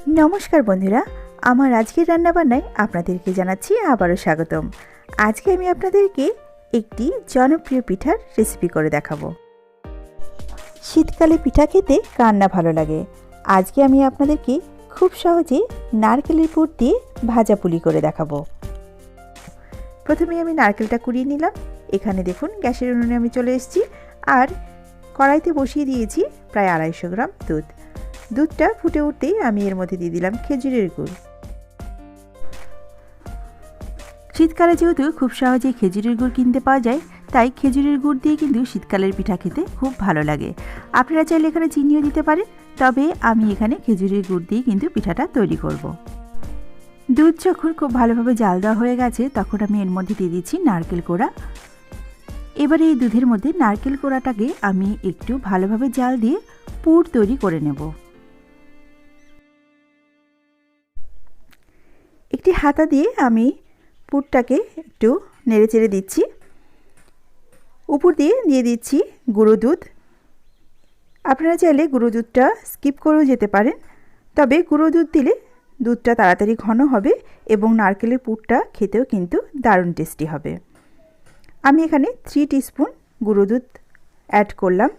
নমস্কার বন্ধুরা, আমার আজকের রান্নাবান্নায় আপনাদেরকে জানাচ্ছি আবারও স্বাগতম। আজকে আমি আপনাদেরকে একটি জনপ্রিয় পিঠার রেসিপি করে দেখাবো। শীতকালে পিঠা খেতে কার না ভালো লাগে। আজকে আমি আপনাদেরকে খুব সহজে নারকেলের পুর দিয়ে ভাজা পুলি করে দেখাবো। প্রথমে আমি নারকেলটা কুড়িয়ে নিলাম। এখানে দেখুন গ্যাসের উনুনে আমি চলে এসেছি আর কড়াইতে বসিয়ে দিয়েছি প্রায় 250 গ্রাম দুধ। দুধটা ফুটে উঠতেই আমি এর মধ্যে দিয়ে দিলাম খেজুরের গুড়। শীতকালে যেহেতু খুব সহজেই খেজুরের গুড় কিনতে পাওয়া যায়, তাই খেজুরের গুড় দিয়ে কিন্তু শীতকালের পিঠা খেতে খুব ভালো লাগে। আপনারা চাইলে এখানে চিনিও দিতে পারেন, তবে আমি এখানে খেজুরের গুড় দিয়ে কিন্তু পিঠাটা তৈরি করব। দুধ যখন খুব ভালোভাবে জাল দেওয়া হয়ে গেছে, তখন আমি এর মধ্যে দিয়ে দিচ্ছি নারকেল কোড়া। এবারে এই দুধের মধ্যে নারকেল কোড়াটাকে আমি একটু ভালোভাবে জাল দিয়ে পুর তৈরি করে নেব। একটি হাতা দিয়ে আমি পুরটাকে একটু নেড়েচেড়ে দিচ্ছি। উপর দিয়ে দিয়ে দিচ্ছি গুঁড়ো দুধ। আপনারা চাইলে গুঁড়ো দুধটা স্কিপ করেও যেতে পারেন, তবে গুঁড়ো দুধ দিলে দুধটা তাড়াতাড়ি ঘন হবে এবং নারকেলের পুরটা খেতেও কিন্তু দারুণ টেস্টি হবে। আমি এখানে 3 টিস্পুন গুঁড়ো দুধ অ্যাড করলাম।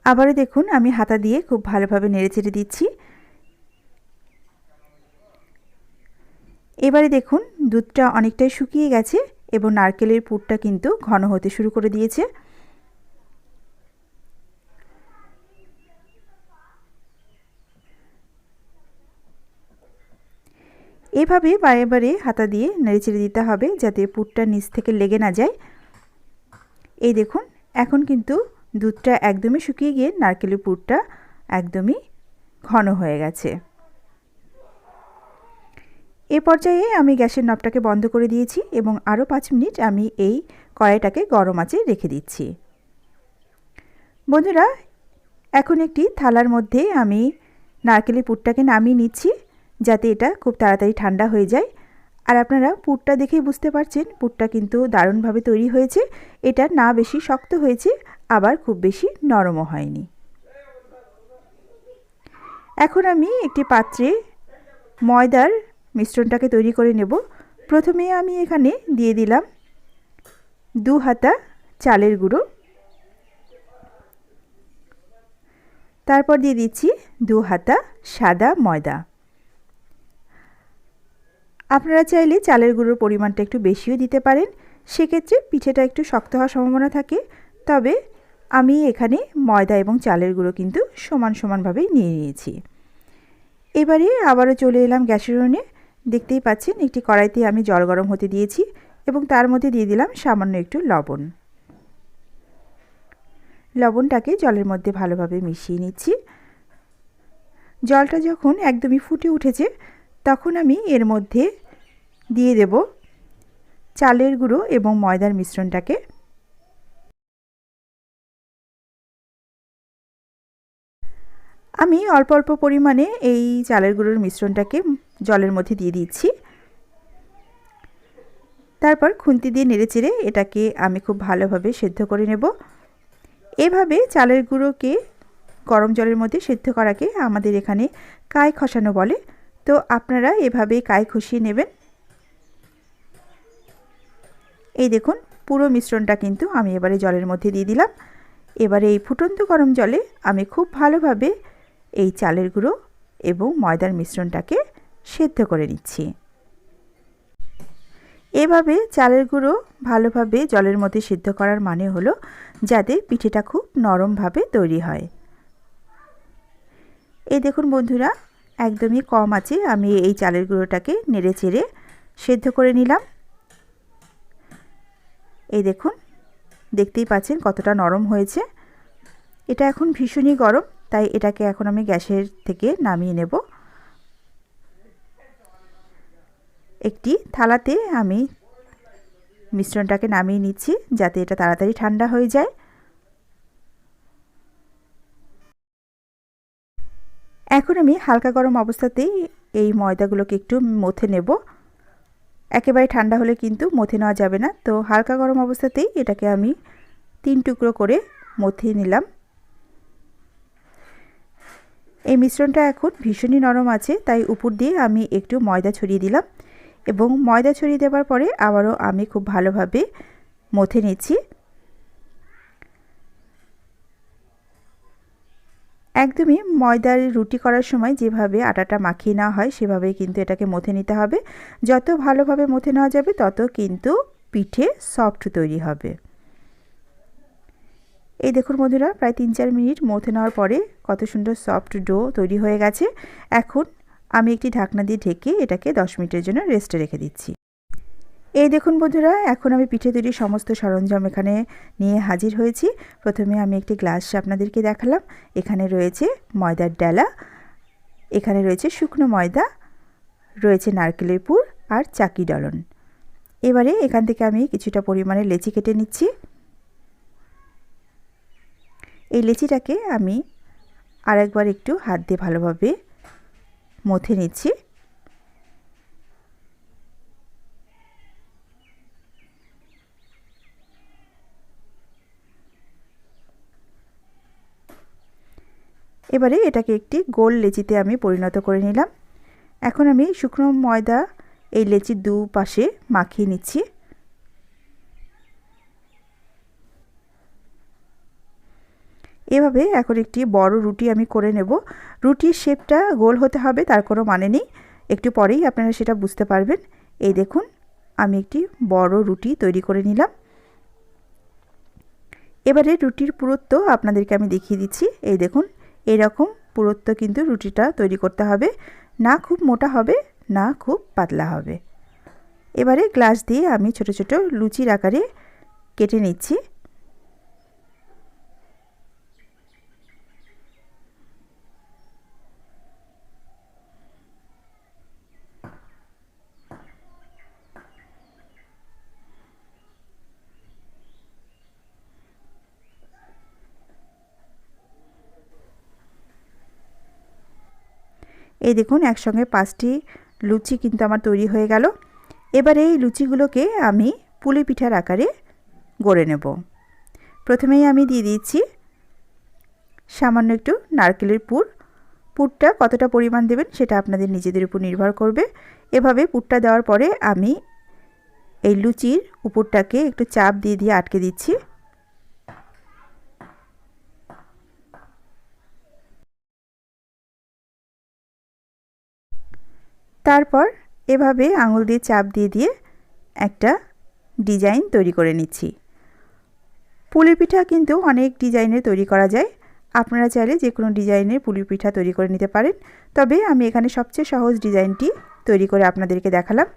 আবারও দেখুন আমি হাতা দিয়ে খুব ভালোভাবে নেড়েচেড়ে দিচ্ছি। এবারে দেখুন দুধটা অনেকটাই শুকিয়ে গেছে এবং নারকেলের পুরটা কিন্তু ঘন হতে শুরু করে দিয়েছে। এভাবে বারে বারে হাতা দিয়ে নেড়েচেড়ে দিতে হবে যাতে পুরটা নিচ থেকে লেগে না যায়। এই দেখুন এখন কিন্তু দুধটা একদমই শুকিয়ে গিয়ে নারকেলের পুরটা একদমই ঘন হয়ে গেছে। এ পর্যায়ে আমি গ্যাসের নবটাকে বন্ধ করে দিয়েছি এবং আরও 5 মিনিট আমি এই কড়াইটাকে গরম আঁচে রেখে দিচ্ছি। বন্ধুরা, এখন একটি থালার মধ্যে আমি নারকেলের পুরটাকে নামিয়ে নিচ্ছি যাতে এটা খুব তাড়াতাড়ি ঠান্ডা হয়ে যায়। আর আপনারা পুরটা দেখেই বুঝতে পারছেন পুরটা কিন্তু দারুণভাবে তৈরি হয়েছে। এটা না বেশি শক্ত হয়েছে, আবার খুব বেশি নরমও হয়নি। এখন আমি একটি পাত্রে ময়দার মিশ্রণটাকে তৈরি করে নেব। প্রথমে আমি এখানে দিয়ে দিলাম 2 হাতা চালের গুঁড়ো, তারপর দিয়ে দিচ্ছি 2 হাতা সাদা ময়দা। আপনারা চাইলে চালের গুঁড়োর পরিমাণটা একটু বেশিও দিতে পারেন, সেক্ষেত্রে পিঠেটা একটু শক্ত হওয়ার সম্ভাবনা থাকে। তবে আমি এখানে ময়দা এবং চালের গুঁড়ো কিন্তু সমান সমানভাবেই নিয়ে নিয়েছি। এবারে আবারও চলে এলাম গ্যাসের উনুনে। দেখতেই পাচ্ছেন একটি কড়াইতে আমি জল গরম হতে দিয়েছি এবং তার মধ্যে দিয়ে দিলাম সামান্য একটু লবণ। লবণটাকে জলের মধ্যে ভালোভাবে মিশিয়ে নিচ্ছি। জলটা যখন একদমই ফুটে উঠেছে, তখন আমি এর মধ্যে দিয়ে দেব চালের গুঁড়ো এবং ময়দার মিশ্রণটাকে। আমি অল্প অল্প পরিমাণে এই চালের গুঁড়োর মিশ্রণটাকে জলের মধ্যে দিয়ে দিচ্ছি। তারপর খুন্তি দিয়ে নেড়েচেড়ে এটাকে আমি খুব ভালোভাবে সেদ্ধ করে নেব। এভাবে চালের গুঁড়োকে গরম জলের মধ্যে সেদ্ধ করাকে আমাদের এখানে কাই খসানো বলে। তো আপনারা এভাবে কাই খসিয়ে নেবেন। এই দেখুন পুরো মিশ্রণটা কিন্তু আমি এবারে জলের মধ্যে দিয়ে দিলাম। এবারে এই ফুটন্ত গরম জলে আমি খুব ভালোভাবে এই চালের গুঁড়ো এবং ময়দার মিশ্রণটাকে সেদ্ধ করে নিচ্ছি। এভাবে চালের গুঁড়ো ভালোভাবে জলের মধ্যে সিদ্ধ করার মানে হলো যাতে পিঠেটা খুব নরমভাবে তৈরি হয়। এই দেখুন বন্ধুরা, একদমই কম আঁচে আমি এই চালের গুঁড়োটাকে নেড়েচেড়ে সেদ্ধ করে নিলাম। এই দেখুন দেখতেই পাচ্ছেন কতটা নরম হয়েছে। এটা এখন ভীষণই গরম, তাই এটাকে এখন আমি গ্যাসের থেকে নামিয়ে নেব। একটি থালাতে আমি মিশ্রণটাকে নামিয়ে নিচ্ছি যাতে এটা তাড়াতাড়ি ঠান্ডা হয়ে যায়। এখন আমি হালকা গরম অবস্থাতেই এই ময়দাগুলোকে একটু মথে নেব। একেবারে ঠান্ডা হলে কিন্তু মথে নেওয়া যাবে না, তো হালকা গরম অবস্থাতেই এটাকে আমি 3 টুকরো করে মথে নিলাম। এই মিশ্রণটা এখন ভীষণই নরম আছে, তাই উপর দিয়ে আমি একটু ময়দা ছড়িয়ে দিলাম এবং ময়দা ছড়িয়ে দেওয়ার পরে আবারও আমি খুব ভালোভাবে মথে নিচ্ছি। একদমই ময়দার রুটি করার সময় যেভাবে আটাটা মাখিয়ে নেওয়া হয় সেভাবেই কিন্তু এটাকে মথে নিতে হবে। যত ভালোভাবে মথে নেওয়া যাবে তত কিন্তু পিঠে সফট তৈরি হবে। এই দেখুন বন্ধুরা, প্রায় 3-4 মিনিট মথে নেওয়ার পরে কত সুন্দর সফট ডো তৈরি হয়ে গেছে। এখন আমি একটি ঢাকনা দিয়ে ঢেকে এটাকে 10 মিনিটের জন্য রেস্টে রেখে দিচ্ছি। এই দেখুন বন্ধুরা, এখন আমি পিঠে তৈরির সমস্ত সরঞ্জাম এখানে নিয়ে হাজির হয়েছি। প্রথমে আমি একটি গ্লাস আপনাদেরকে দেখালাম। এখানে রয়েছে ময়দার ডালা, এখানে রয়েছে শুকনো ময়দা, রয়েছে নারকেলের পুর আর চাকি ডলন। এবারে এখান থেকে আমি কিছুটা পরিমাণে লেচি কেটে নিচ্ছি। এই লেচিটাকে আমি আরেকবার একটু হাত দিয়ে ভালোভাবে মথে নিচ্ছি। এবারে এটাকে একটি গোল লেচিতে আমি পরিণত করে নিলাম। এখন আমি শুকনো ময়দা এই লেচির দুপাশে মাখিয়ে নিচ্ছি। এভাবে এখন একটি বড় রুটি আমি করে নেব। রুটির শেপটা গোল হতে হবে তার কোনো মানে নেই, একটু পরেই আপনারা সেটা বুঝতে পারবেন। এই দেখুন, আমি একটি বড় রুটি তৈরি করে নিলাম। এবারে রুটির পুরুত্ব আপনাদেরকে আমি দেখিয়ে দিচ্ছি। এই দেখুন, এরকম পুরুত্ব কিন্তু রুটিটা তৈরি করতে হবে, না খুব মোটা হবে না খুব পাতলা হবে। এবারে গ্লাস দিয়ে আমি ছোট ছোট লুচির আকারে কেটে নিচ্ছি। এই দেখুন, একসঙ্গে 5টি লুচি কিন্তু আমার তৈরি হয়ে গেল। এবারে এই লুচিগুলোকে আমি পুলি পিঠার আকারে গড়ে নেব। প্রথমেই আমি দিয়ে দিচ্ছি সামান্য একটু নারকেলের পুর। পুরটা কতটা পরিমাণ দেবেন সেটা আপনাদের নিজেদের উপর নির্ভর করবে। এভাবে পুরটা দেওয়ার পরে আমি এই লুচির উপরটাকে একটু চাপ দিয়ে দিয়ে আটকে দিচ্ছি। তারপর এভাবে আঙুল দিয়ে চাপ দিয়ে দিয়ে একটা ডিজাইন তৈরি করে নিচ্ছি। পুলি পিঠা কিন্তু অনেক ডিজাইনের তৈরি করা যায়, আপনারা চাইলে যে কোনো ডিজাইনের পুলি পিঠা তৈরি করে নিতে পারেন। তবে আমি এখানে সবচেয়ে সহজ ডিজাইনটি তৈরি করে আপনাদেরকে দেখালাম।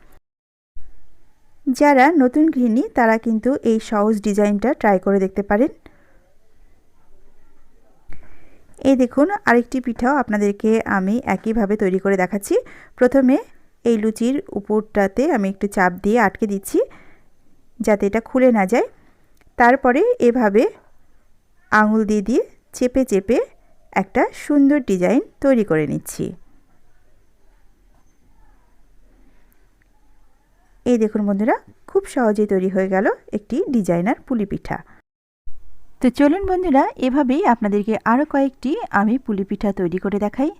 যারা নতুন গৃহিণী তারা কিন্তু এই সহজ ডিজাইনটা ট্রাই করে দেখতে পারেন। এই দেখুন, আরেকটি পিঠাও আপনাদেরকে আমি একইভাবে তৈরি করে দেখাচ্ছি। প্রথমে এই লুচির উপরটাতে আমি একটু চাপ দিয়ে আটকে দিচ্ছি যাতে এটা খুলে না যায়। তারপরে এভাবে আঙুল দিয়ে দিয়ে চেপে চেপে একটা সুন্দর ডিজাইন তৈরি করে নিচ্ছি। এই দেখুন বন্ধুরা, খুব সহজেই তৈরি হয়ে গেল একটি ডিজাইনার পুলি পিঠা। তো চলুন বন্ধুরা, এভাবেই আপনাদেরকে আরও কয়েকটি আমি পুলি পিঠা তৈরি করে দেখাই।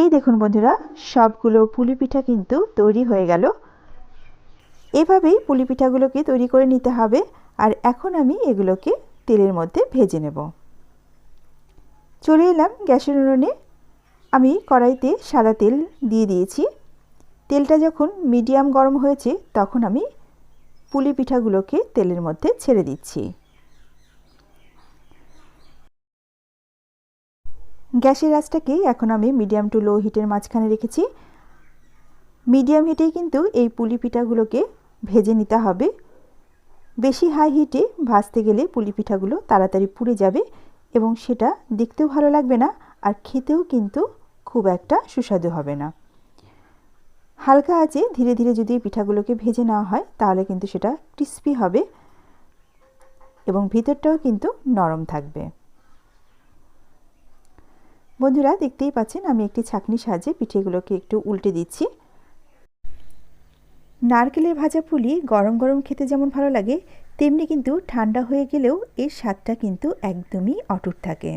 এই দেখুন বন্ধুরা, সবগুলো পুলি পিঠা কিন্তু তৈরি হয়ে গেল। এভাবেই পুলি পিঠাগুলোকে তৈরি করে নিতে হবে। আর এখন আমি এগুলোকে তেলের মধ্যে ভেজে নেব। চলে এলাম গ্যাসের উনুনে। আমি কড়াইতে সাদা তেল দিয়ে দিয়েছি। তেলটা যখন মিডিয়াম গরম হয়েছে তখন আমি পুলি পিঠাগুলোকে তেলের মধ্যে ছেড়ে দিচ্ছি। গ্যাসের আঁচটাকে এখন আমি মিডিয়াম টু লো হিটের মাঝখানে রেখেছি। মিডিয়াম হিটেই কিন্তু এই পুলি পিঠাগুলোকে ভেজে নিতে হবে। বেশি হাই হিটে ভাজতে গেলে পুলি পিঠাগুলো তাড়াতাড়ি পুড়ে যাবে এবং সেটা দেখতেও ভালো লাগবে না, আর খেতেও কিন্তু খুব একটা সুস্বাদু হবে না। হালকা আঁচে ধীরে ধীরে যদি পিঠাগুলোকে ভেজে নেওয়া হয় তাহলে কিন্তু সেটা ক্রিস্পি হবে এবং ভিতরটাও কিন্তু নরম থাকবে। বন্ধুরা, দেখতেই পাচ্ছেন আমি একটি ছাঁকনির সাহায্যে পিঠেগুলোকে একটু উল্টে দিচ্ছি। নারকেলের ভাজা পুলি গরম গরম খেতে যেমন ভালো লাগে, তেমনি কিন্তু ঠান্ডা হয়ে গেলেও এর স্বাদটা কিন্তু একদমই অটুট থাকে।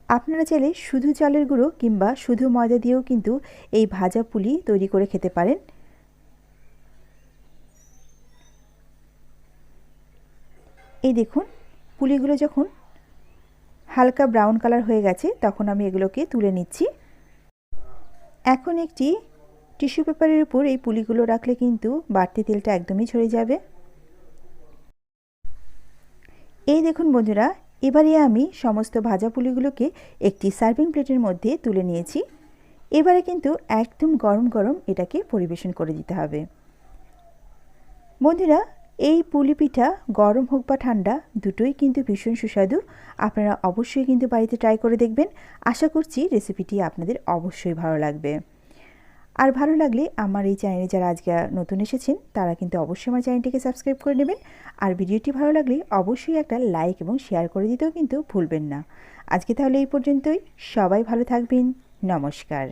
আপনারা চাইলে শুধু চালের গুঁড়ো কিংবা শুধু ময়দা দিয়েও কিন্তু এই ভাজা পুলি তৈরি করে খেতে পারেন। এই দেখুন, পুলিগুলো যখন হালকা ব্রাউন কালার হয়ে গেছে তখন আমি এগুলোকে তুলে নিচ্ছি। এখন একটি টিস্যু পেপারের উপর এই পুলিগুলো রাখলে কিন্তু বাড়তি তেলটা একদমই ঝরে যাবে। এই দেখুন বন্ধুরা, এবারে আমি সমস্ত ভাজা পুলিগুলোকে একটি সার্ভিং প্লেটের মধ্যে তুলে নিয়েছি। এবারে কিন্তু একদম গরম গরম এটাকে পরিবেশন করে দিতে হবে। বন্ধুরা, এই পুলি পিঠা গরম হোক বা ঠান্ডা দুটোই কিন্তু ভীষণ সুস্বাদু। আপনারা অবশ্যই কিন্তু বাড়িতে ট্রাই করে দেখবেন। আশা করছি রেসিপিটি আপনাদের অবশ্যই ভালো লাগবে। আর ভালো লাগলে আমার এই চ্যানেলে যারা আজকে নতুন এসেছেন তারা কিন্তু অবশ্যই আমার চ্যানেলটিকে সাবস্ক্রাইব করে নেবেন। আর ভিডিওটি ভালো লাগলে অবশ্যই একটা লাইক এবং শেয়ার করে দিতেও কিন্তু ভুলবেন না। আজকে তাহলে এই পর্যন্তই। সবাই ভালো থাকবেন। নমস্কার।